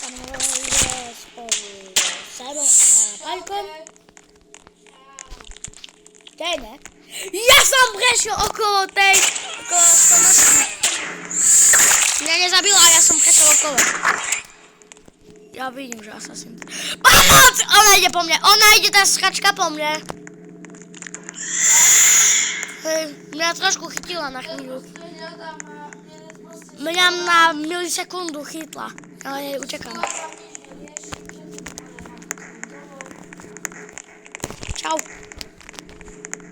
kameruje spolu s Sebom a Paľkom. Tej ne? Ja som prešiel okolo stonožky. Mňa nezabila a ja som prešiel okolo. Ja vidím, že Assassin. Pomoc! Ona ide po mne. Ona ide tá schačka po mne. Hej, mňa trošku chytila na chvíľu. Mňa na milisekundu chytla. Ale jej utekám. Čau.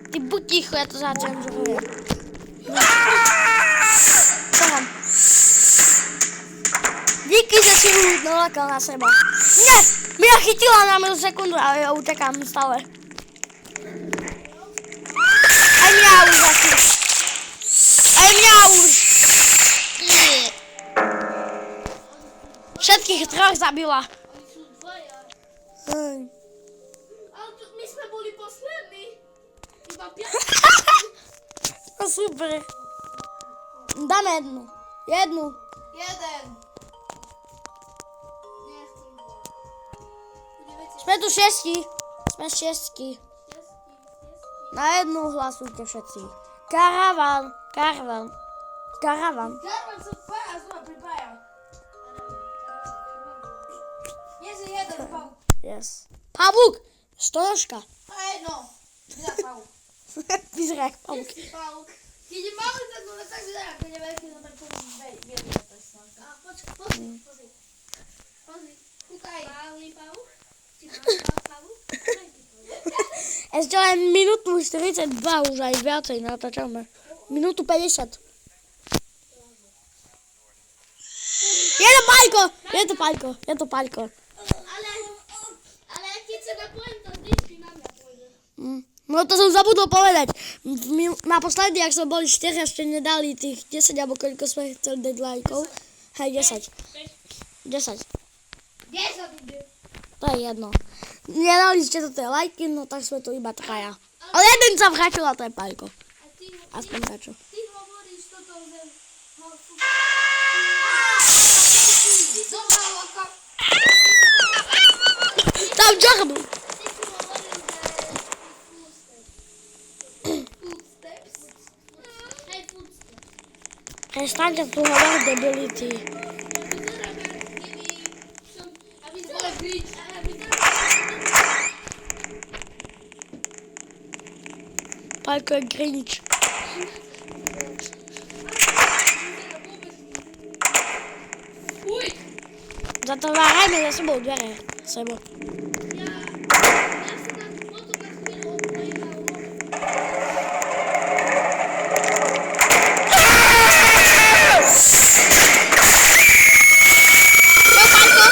Ty buď ticho, ja to zacenzuruje. Čo mám? Díky, že si ju nalakal na seba. Nie! Mňa chytila na milisekundu a ja utekám stále. Aj mňa už asi. Aj mňa už. Nie. Všetkých troch zabila. Oni sú dvaja. Hej. Ale my sme boli poslední. Iba 5. No super. Dáme jednu. Jednu. Jeden. Nechcem dve. Sme tu šesti. Sme šestky. Na jednu hlasujte všetci. Karavan. Karavan. Karavan. Garvan sa dvaja znova pripája. Nie si jeden pavúk. Yes. Pavúk. Stonožka. A jedno. Vyzerá pavúk. Vyzerá jak pavúk. Pavúk. Keď je malý, tak no tak vyzerá. Keď je veľký, no tak poviem viedne. A počkaj, pozri. Kúkaj. Malý pavúk. Či malý pavúk? Ešte len minútu 42, už aj viacej natáčame. Minútu 50. Je to Paľko! Je to Paľko! Je to Paľko. Ale keď sa napojem, to vždycky na mňa pôjde. No to som zabudol povedať. Naposledy, ak sme boli 4, ešte nedali tých 10, alebo koľko sme chceli dať lajkov. Hej, 10. 10. 10 ide. To je jedno. Nedali ste to tie lajky, no tak sme tu iba traja. Ale jeden sa vrátil a to je Paľko. A ty Aspoň tačo. hovoríš toto, že... Zobralo ako... Tam čorbu. Ty si hovoril, že... Footsteps? Hej, footsteps. Prestaňte tu hovoriť debility. Aby sme bridge. Paľko je Grinch. Uj! Zatvárajme za sebou dvere. Sebo. Ja som na motor na chvíľu odpojila. Jo, Paľko!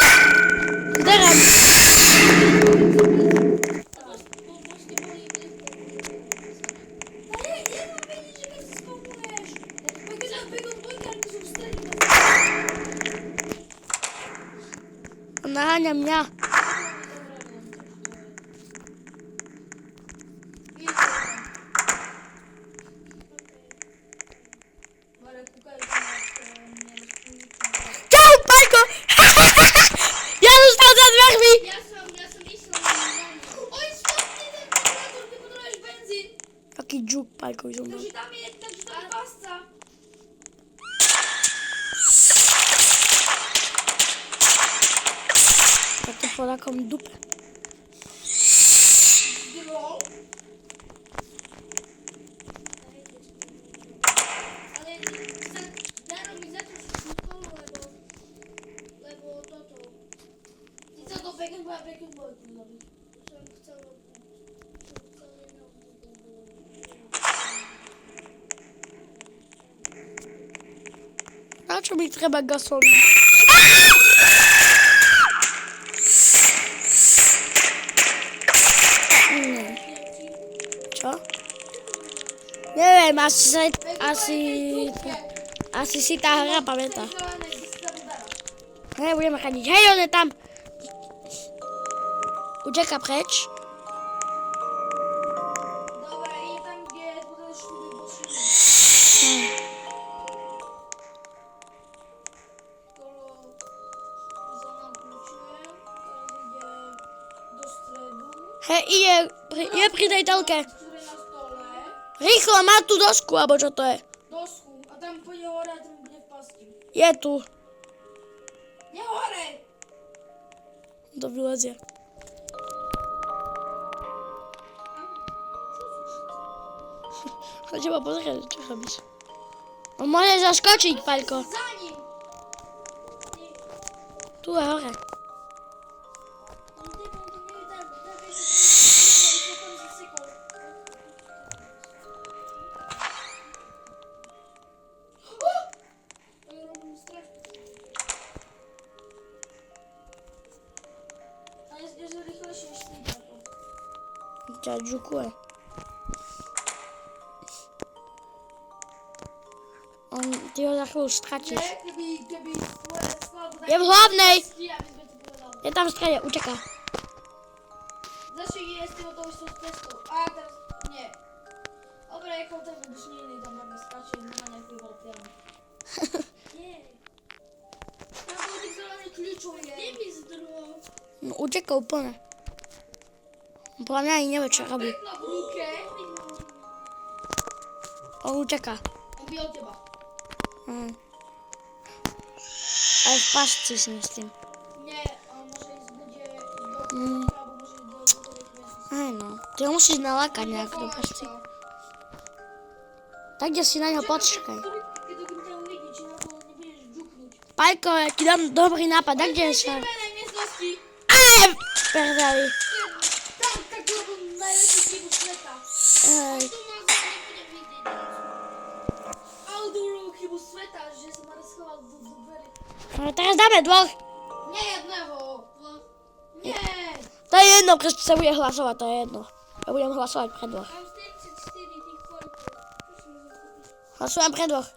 Zderem. Naháňa mňa. Čau, Paľko! Ja zostal za dvermi. Ja som išla na Oj, stopni ten generator, ty potrebuješ benzín. Taký džuk, Paľko, už umrel. Takže tam je pasca. Taký podakom dupe. Drol. Ale Daro mi začal šutol, lebo toto. Ty chcel to Back and Boy tu zabiť. Som chcel Na čo mi treba gasolín? Čo? Neviem, asi si tá hra pamätá. Hej, budeme chadiť. Hej, on je tam. Uteká preč. Dobre, je tam, kde budeš vybočiť. Kolo zóna plus Hej, je pri tej telke. Ktorý je na stole. Rýchlo, má tu dosku, alebo čo to je? Dosku. A tam pôjde hore a tam bude v pasti. Je tu. Nie hore! To vylezie. Chodź ma pozrieť, čo robíš. On môže zaskočiť, Paľko. Za ním! Tu je hore. Ťa džukuje. Ty ho za chvíľu stratíš. Je v hlavnej. Je tam v strede, uteká. Začne jesť od toho, čo pestou. A teraz nie. Dobre, ako ten už nie je tam, aby skáče, nemá nejaký veľký. Nie. Tam bol tých zelených kľúčov je. Kde mi zdrhol? No uteká úplne. Podľa mňa ani nevie, čo robí. Pekno v ruke. On uteká. On by od teba. Aj v pasci si myslím. Nie, on môže ísť bude do alebo môže ísť do miestnosti. Aj no. Ty ho musíš nalákať nejak do pasci. Tak, kde si na ňo počkaj. Keď ťa uvidí, či na to nebudeš džuknúť. Pajko, ja ti dám dobrý nápad. Tak, kde sa... Červenej miestnosti. Aj, perdeli. Tam, tak robil najväčší chybu sveta. Hej. Tu ma nebude vidieť. Ale dobrú chybu sveta, že sa ma schoval do dverí. No teraz dáme dvoch. Nie jedného. Nie. To je jedno, keď sa bude hlasovať, to je jedno. Ja budem hlasovať pre dvoch. Mám 44 tých foliek. Hlasujem pre dvoch.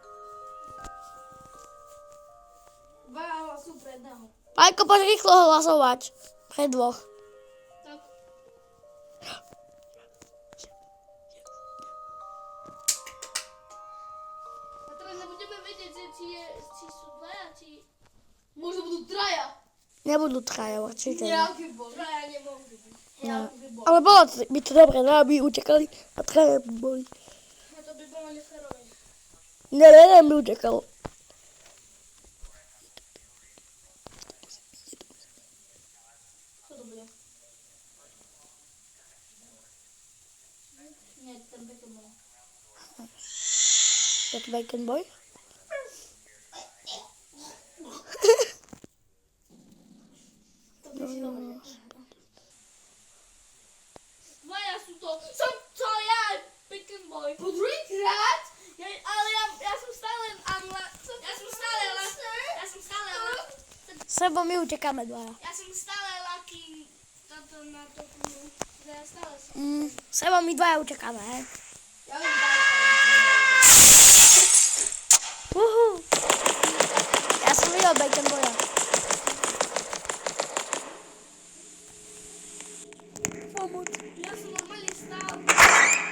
Dva hlasú pre jedného. Pajko, poď rýchlo hlasovať. Pre dvoch. Tak. A teraz nebudeme vedieť, že či sú dvaja, či... Možno budú traja. Nebudú traja, určite. Nejaký bol. Traja nemôžu byť. No. Nejaký bol. Ale bolo by to dobre, aby utekali a traja by boli. A to by bolo neférové. Jeden by utekal. Čo to bude? Nie, ten bacon bol. Je to Bacon Boy? To bude dobré. Dvaja sú to. Som to ja, bacon boy. Po druhýkrát? Ja som stále Sebo my utekáme dvaja. Ja som stále lucky toto na to knihu. Ja stále som. Sebo my dvaja utekáme, hej? Ja viem ďalej. Ja som videl Bacon Boya. Pomoc. Ja som normálne stál.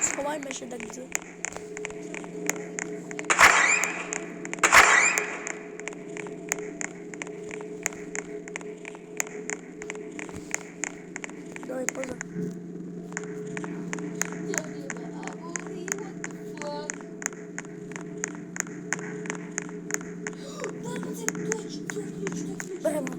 Schowajmy się tak gdzie. Daj, poza. Beremo.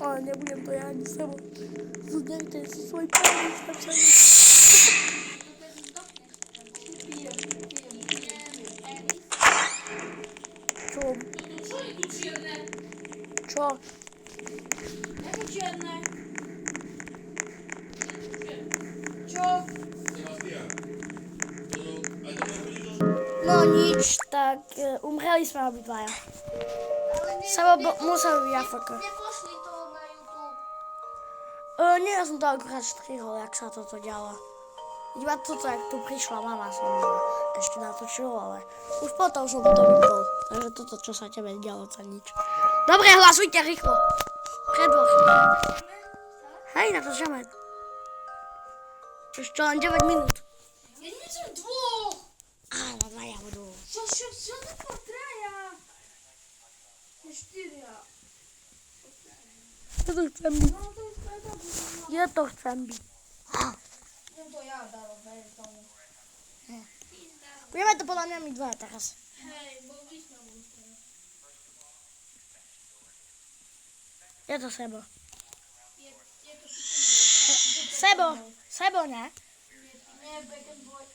Ale nebudem to ja ani s tebou. Zdejte si svoj penis na všade. Čo? Čo je tu čierne? Čo? Jaké čierne? Čo? No nič, tak umreli sme obidvaja. Sebo musel byť AFK. Nepošli to na YouTube. Nie, ja som to akurát strihol, jak sa toto dialo. Iba toto, jak tu prišla mama, som ešte natočil, ale už potom som to vypol. Takže toto, čo sa tebe dialo, to nič. Dobre, hlasujte rýchlo. Pre dvoch. Hej, na to žeme. Jeszcze mam 9 minut. Ja nie wiem dwóch. A, no to ja budu. Що ти потрая? Не штиря. Ja to chcę bić. No to jest prawda. Ja to chcę bić. No to ja darowe w domu. Pojemy to polaniami 2 teraz. Hej, bo bliźnia był teraz. Ja to Sebo. Je to przypomnę. Sebo. Sebo, nie? Nie, Bacon Boy.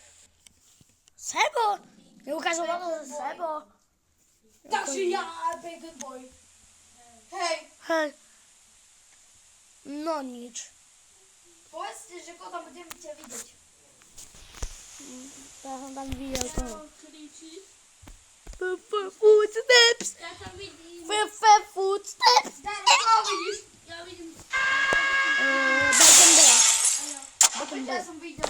Sebo. Nie ukazywano, że Sebo. Takže ja, Bacon Boy. Hej, Hej. No nic. powiedzcie, że go tam będziemy cię widzieć. Ja sam tam widział to. Klici. Footsteps. Ja tam widzę. Footsteps. Zaraz, widzisz? Ja widzę. Bacon Bear. A ja sam widział.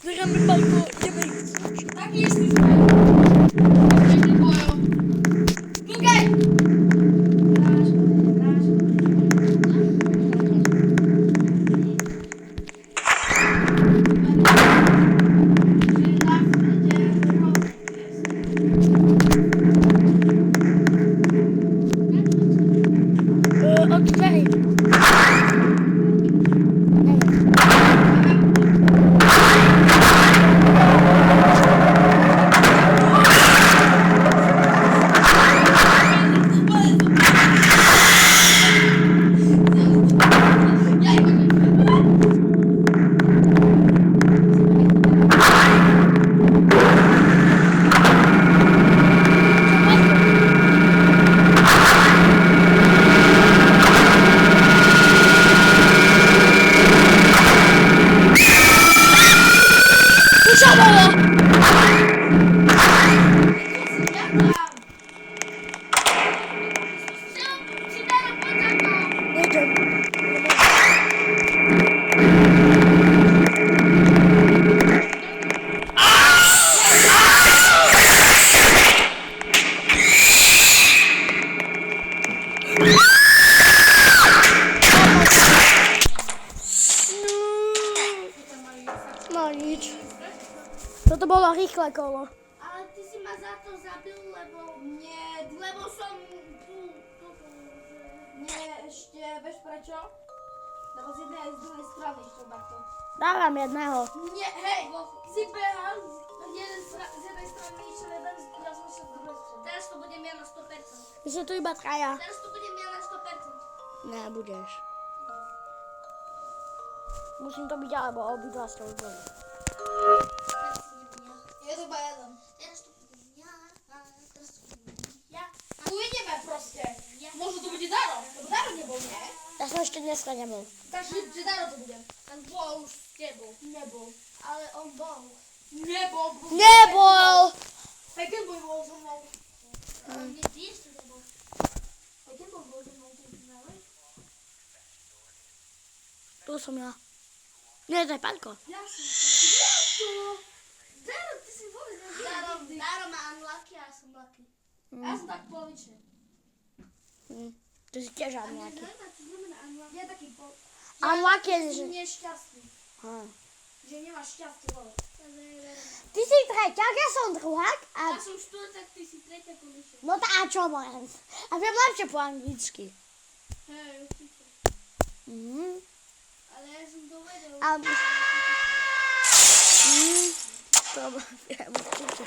Zbieramy balko, idziemy ich znać. Tak jest już. Bacon Boyo. Okej. Okej. No nic. To było rýchle kolo. Ale ty si ma za to zabil, lebo... Nie, lebo som tu... Nie, ešte, vieš prečo? Lebo z jednej aj z druhej strany ešte takto. Dałem jednego. Nie, hej, bo si behal z jednej strany ešte jeden, ja som ešte z druhej strany. Teraz to budem ja na 100%. Jeszcze tu chyba traja. Teraz to budem ja na 100%. Nie, będziesz. Musím to být ale, bo obidva jsou zvolí. Teraz to budem ja. Je to iba jeden. Teraz to budem ja, teraz to budem ja. Tu ideme proste. Možno to bude Daro, lebo Daro nebol, nie? Já jsem ještě dneska nebyl. Takže že Daro to bude. Ten bol už nebol. Nebol. Ale on bol. Nebol. Nebol! Bacon Boy bol so mnou. Kde ty ešte nebol? Bacon Boy bol so mnou v tej finále? Tu jsem já. Ne, to je Paľko. Ja som to. Daro, ty si vôbec nevidel. Daro má unlucky a ja som lucky. Ja som tak polovične. Ty si tiež unlucky. To znamená unlucky. Je taký pol... Unlucky je, že... Nie šťastný. Že nemáš šťastie, vole. Ty si treťák, ja som druhák a... Ja som štvrták, ty si tretia konečne. No to a čo môžem? A viem lepšie po anglicky. Hej, určite. Ale ja som to vedel. To viem určite.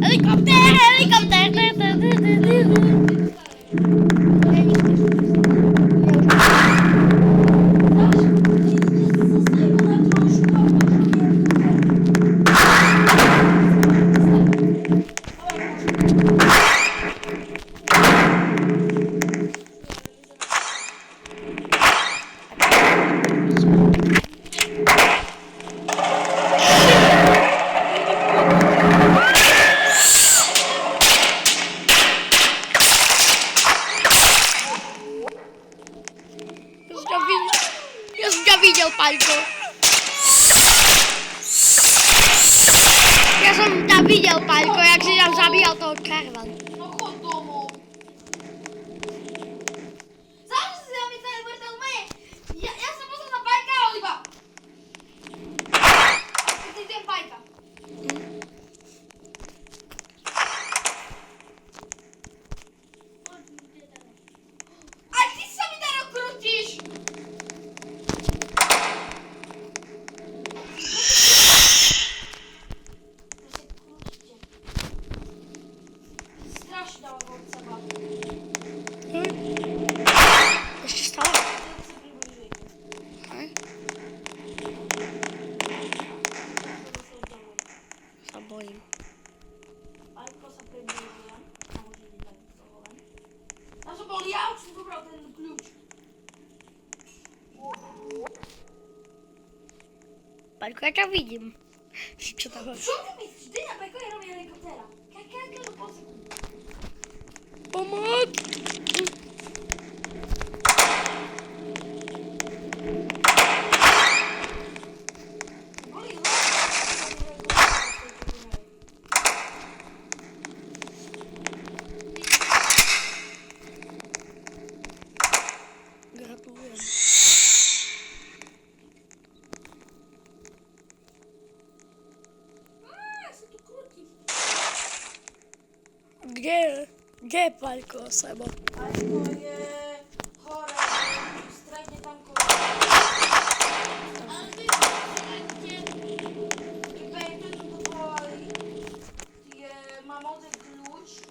Helikopter, helikopter! Ja som ťa videl, Paľko. Ja som tam videl, Paľko, jak si tam zabíjal toho karvan. No chod domov. Záleží si na mi ten vrtel meje. Ja som pozrel na Pajka a Oliva. Ty ten Pajka. Aj ty sa mi tady krútiš. Strašne dávam od seba. Ešte stále? Hej. Sa bojím. Pajko sa približuje. A môže byť tak z toho len. Tam som bol ja, už som zobral ten kľúč. Paľko, ja ťa vidím. Čo tam máš? Čo ty myslíš? Ty na Pajko je robí helikoptéra. Každú pol sekundu. Pomoc! Boli Gratulujem. sa tu krúti. Kde je Paľko, Sebo? Pajko je hore. Stretne tam kolo. Ale vy stretne. Pejte tu povolali. Má modrý kľúč.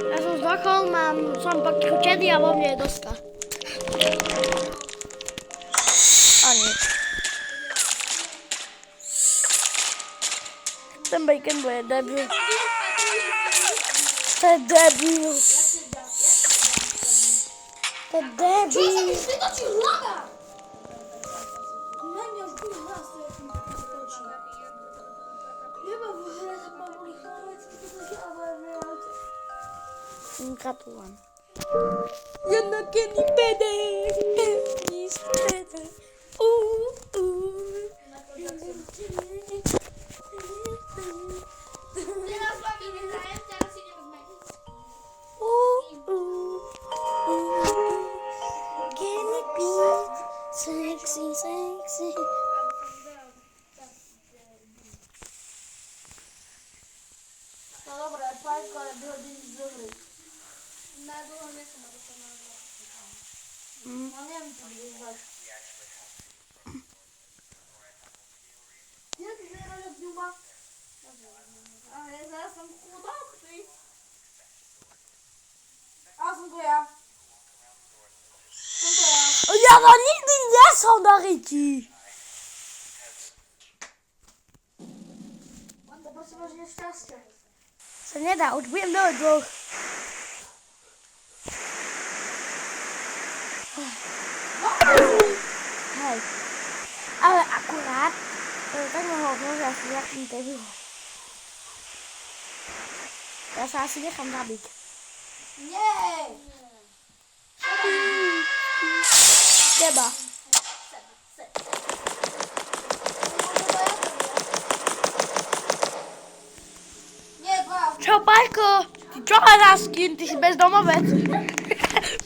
Ja som zdokol, som pak kedy a vo mne je doska. A nie. Ten bacon bude debil. To je debil. To je Čo sa debil. mi vytočí hlava? Na mňa už bude hlas, to je mi také vytočí. Jeba v hre sa poboli chlávecky, to sa hlava je v aute. Gratulujem. Jedna kenny pede. Nic pede. Teraz s vami nehrajem, teraz si ideme zmeniť. Kenny pede. Sexy, sexy. No dobré, Pajko, ale vyhodím z hry. Na dlho nesom, aby som mal No neviem, čo budeš dať. Ja ty zeraš od ňuma. Ale zaraz som chudák, ty. A som to ja. Som to ja. Ja to nikdy nesom na ryti. On to prosím máš nešťastie. Sa nedá, už budem do dvoch. Hej. Ale akurát, to je tak hovno, že asi nechám debil. Ja sa asi nechám zabiť. Nie! Teba. Nie, dva. Čo, Pajko? Ty čo hľadáš s kým? Ty si bezdomovec.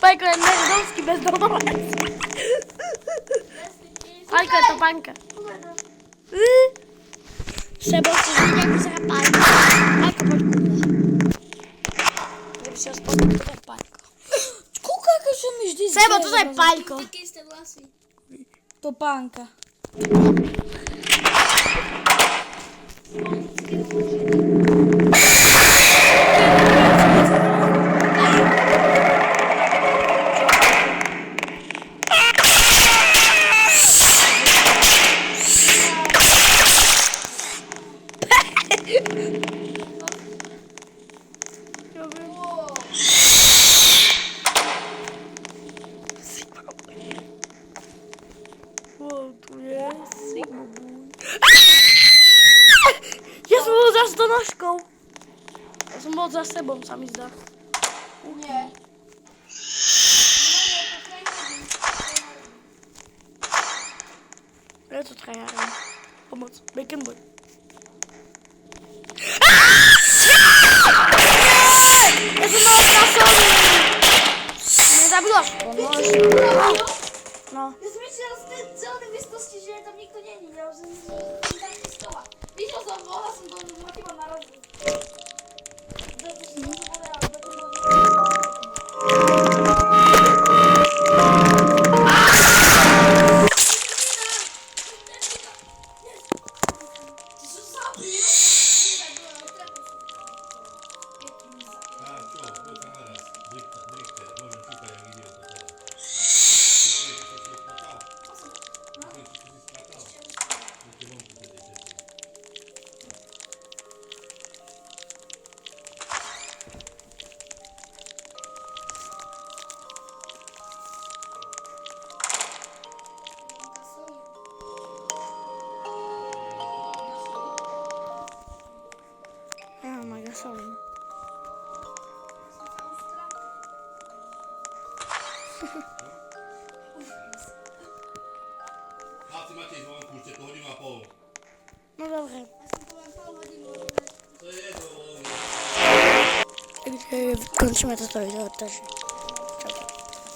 Pajko je nezdomský bezdomovec. Pajko je to panka. Sebo, chceš vidieť, ako vyzerá Pajko? Pajko, poď ku mne. Kdyby si ho spodil, to je Pajko. Kúkaj, keď sa mi vždy Sebo, toto je Pajko. Také isté vlasy. To pánka. Ja som bol za stonožkou. Ja som bol za sebou, sa mi zdá. Nie. Lecą trajają. Pomoc. Bacon boy. Jestem ostracony! Nie zabiłaś go, no. No. Ja sobie teraz ten cały wystoski, że tam nikt nie miał, że tam nie stoła. Widział za wola, są do chyba na raz. Ja mam gasolin. A ty Maciej złą kurczę, to chodzimy na połowę. No dobra. To jest, bo... Kończymy to story, to też.